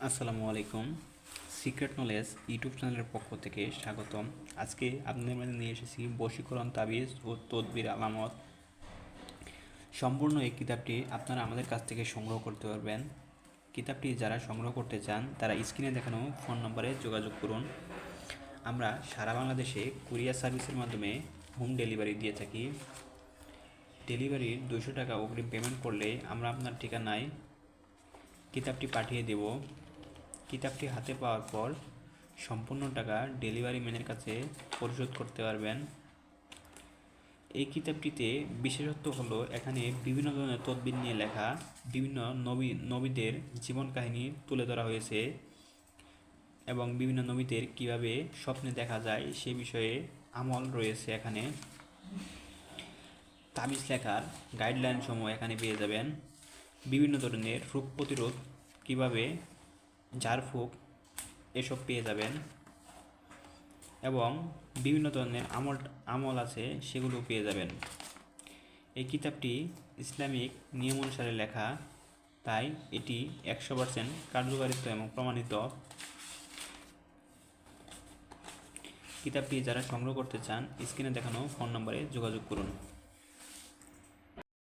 আসসালামু আলাইকুম। Secret knowledge YouTube চ্যানেলের পক্ষ থেকে স্বাগতম। আজকে আপনাদের মধ্যে নিয়ে এসেছি বশীকরণ তাবিজ ও তদবির আলামত। সম্পূর্ণ এই কিতাবটি আপনারা আমাদের কাছ থেকে সংগ্রহ করতে পারবেন। কিতাবটি যারা সংগ্রহ করতে চান তারা স্ক্রিনে দেখানো ফোন নম্বরে যোগাযোগ করুন। আমরা সারা বাংলাদেশে কুরিয়ার সার্ভিসের মাধ্যমে হোম ডেলিভারি দিয়ে থাকি। ডেলিভারির 200 টাকা অগ্রিম পেমেন্ট করলে আমরা আপনার ঠিকানায় কিতাবটি পাঠিয়ে দেব। কিতাবটি হাতে পাওয়ার পর সম্পূর্ণ টাকা ডেলিভারি ম্যানের কাছে পরিশোধ করতে পারবেন। এই কিতাবটিতে বিশেষত্ব হলো এখানে বিভিন্ন ধরনের তদবির নিয়ে লেখা, বিভিন্ন নবীদের জীবন কাহিনী তুলে ধরা হয়েছে এবং বিভিন্ন নবীদের কিভাবে স্বপ্নে দেখা যায় সে বিষয়ে আমল রয়েছে। এখানে তাবিজ লেখার গাইডলাইন সমূহ এখানে পেয়ে যাবেন। বিভিন্ন ধরনের রোগ প্রতিরোধ কিভাবে ঝাড়ফুঁক এসব পেয়ে যাবেন এবং বিভিন্ন ধরনের আমল আছে সেগুলো পেয়ে যাবেন। এই কিতাবটি ইসলামিক নিয়ম অনুসারে লেখা, তাই এটি 100% কার্যকারিত্ব এবং প্রমাণিত। কিতাবটি যারা সংগ্রহ করতে চান স্ক্রিনে দেখানো ফোন নম্বরে যোগাযোগ করুন।